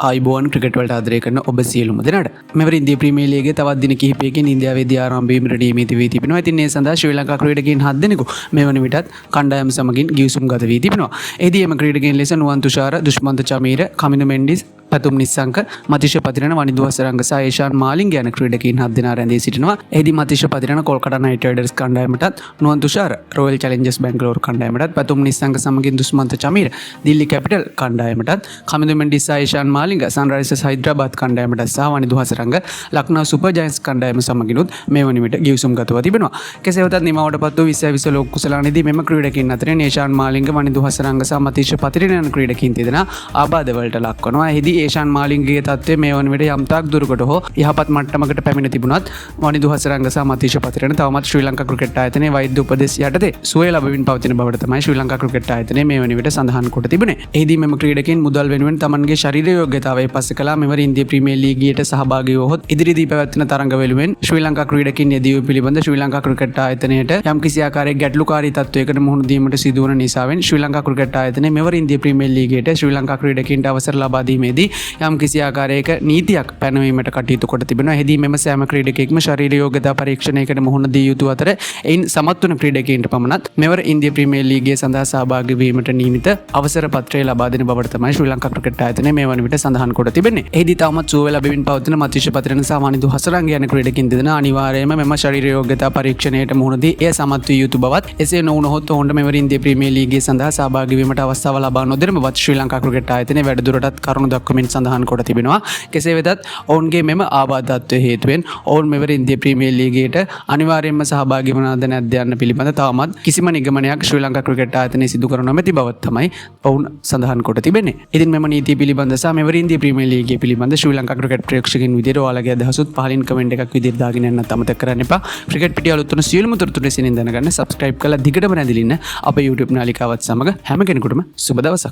ආයිබෝන් cricket වලට ආදරය කරන ඔබ සියලුම දෙනාට මෙවර ඉන්දියා ප්‍රීමියර් ලීගයේ තවත් දින කිහිපයකින් ඉන්දියාවේදී ආරම්භ වීමට නියමිත වී තිබෙනවා. ඉතින් ඒ සඳහා ශ්‍රී ලංකා ක්‍රීඩකයන් 7 දෙනෙකු මෙවන විටත් කණ්ඩායම සමගින් ගිවිසුම් ගත වී තිබෙනවා. එහිදී එම ක්‍රීඩකයන් ලෙස නුවන් තුෂාර, දුෂ්මන්ත චමීර, කමිනු මෙන්ඩිස්, පතුම් නිස්සංක, මතිෂ පතිරණ, වනිදු හසරංග සහ ඒෂාන් මාලිංග යන ක්‍රීඩකයන් 7 දෙනා රැඳී සිටිනවා. එහිදී මතිෂ පතිරණ කොල්කතා නයිට් රයිඩර්ස් කණ්ඩායමටත්, නුවන් තුෂාර රොයල් චැලෙන්ජර්ස් බැංගලෝර කණ්ඩායමටත්, පතුම් නිස්සංක සමගින් දුෂ්මන්ත චමීර දිල්ලි කැපිටල් කණ්ඩායමටත්, කමිනු මෙන්ඩිස් සහ ඒෂාන් මාලිංග සන්රයිසර්ස් හයිදරාබාද් කණ්ඩායමටත් සහ වනිදු හසරංග ලක්නෝ සුපර් ජයන්ට්ස් කණ්ඩායම සමගිනුත් මේ වන විට ගිවිසුම් ගතව තිබෙනවා. කෙසේ වෙතත් නිමවට පත් වූ 2020 ලෝක කුසලානේදී මෙම ක්‍රීඩකයන් අතරින් ඒෂාන් මාලිංග, වනිදු හසරංග සහ මතිෂ පතිරණ යන ක්‍රීඩකයන් තිදෙනා ආබාධ වලට ලක් වනවා. එහිදී ඒෂාන් මාලිංගගේ තත්ත්වය මේ වන විට යම් තාක් දුරකට හෝ යහපත් මට්ටමකට පැමිණ තිබුණත් වනිදු හසරංග සහ මතිෂ පතිරණ තවමත් ශ්‍රී ලංකා ක්‍රිකට් ආයතනයේ වෛද්‍ය උපදෙස් යටතේ සුවය ලැබමින් පවතින බවට තමයි ශ්‍රී ලංකා ක්‍රිකට් ආයතනය මේ වන විට සඳහන් කොට තිබුණේ. එහිදී මෙම ක්‍රීඩකයන් මුදල් වෙනුවෙන් තමන්ගේ ශරීර යෝග්‍යතාවය පස්සේ කළා. මෙවර ඉන්දියා ප්‍රීමියර් ලීගයට සහභාගී වූහොත් ඉදිරියේදී පැවැත්වෙන තරඟ වෙනුවෙන් ශ්‍රී ලංකා ක්‍රීඩකයන් යෙදීම පිළිබඳ ශ්‍රී ලංකා ක්‍රිකට් ආයතනයට යම් කිසි ආකාරයක ගැටලුකාරී තත්ත්වයකට මුහුණ දීමට සිදුවන නිසාවෙන් ශ්‍රී ලංකා ක්‍රිකට් ආයතනය මෙවර ඉන්දියා ප්‍රීමියර් ලීගයට ශ්‍රී ලංකා ක්‍රීඩකයන්ට අවසර ලබා දීමේදී යම් කිසි ආකාරයක නීතියක් පැනවීමට කටයුතු කොට තිබෙනවා. එහිදී මෙම සෑම ක්‍රීඩකයෙක්ම ශරීර යෝග්‍යතා පරීක්ෂණයකට මුහුණ දී යුතු අතර එයින් සමත් වන ක්‍රීඩකයන්ට පමණක් මෙවර ඉන්දියා ප්‍රීමියර් ලීගය සඳහා සහභාගී වීමට නියමිත අවසර පත්‍රය ලබා දෙන බවට තමයි ශ්‍රී ලංකා ක්‍රිකට් ආයතනය මේ වන විට සඳහන් කොට තිබෙන්නේ. එහිදී තවමත් සුවය ලැබෙමින් පවතින මතිෂ පතිරණ සහ වනිදු හසරංග යන ක්‍රීඩකයන් දෙදෙනා අනිවාර්යයෙන්ම මෙම ශරීර යෝග්‍යතා පරීක්ෂණයට මුහුණ දී එය සමත් විය යුතු බවත්, එසේ නොවුනහොත් ඔවුන්ට මෙවර ඉන්දියා ප්‍රීමියර් ලීගය සඳහා සහභාගී වීමට අවස්ථාව ලබා නොදෙන බවත් ශ්‍රී ලංකා ක්‍රිකට් ආයතනය වැඩිදුරටත් කරුණු දක්වමින් සඳහන් කොට තිබෙනවා. කෙසේ වෙතත් ඔවුන්ගේ මෙම ආබාධත්වය හේතුවෙන් ඔවුන් මෙවර ඉන්දියා ප්‍රීමියර් ලීගයට අනිවාර්යයෙන්ම සහභාගී වනවද නැද්ද යන්න පිළිබඳ තවමත් කිසිම නිගමනයක් ශ්‍රී ලංකා ක්‍රිකට් ආයතනය සිදු කර නොමැති බවත් තමයි ඔවුන් සඳහන් කොට තිබෙන්නේ. ඉතින් මෙම නීතිය පිළිබඳ සහ මෙවර ඉන්දියා ප්‍රීමියර් ලීගය පිළිබඳ ශ්‍රී ලංකා ක්‍රිකට් ප්‍රේක්ෂකයන් විදිහට ඔයාලගේ අදහසුත් පහලින් කමෙන්ට් එකක් විදිහට දාගෙන යන්නත් අමතක කරන්න එපා. ක්‍රිකට් පිටිය අලුත් වන සියලුම තොරතුරු දැනගන්න සබ්ස්ක්‍රයිබ් කරලා දිගටම නැදිලින්න අපේ YouTube නාලිකාවත් සමග හැම කෙනෙකුටම සුබ දවසක්.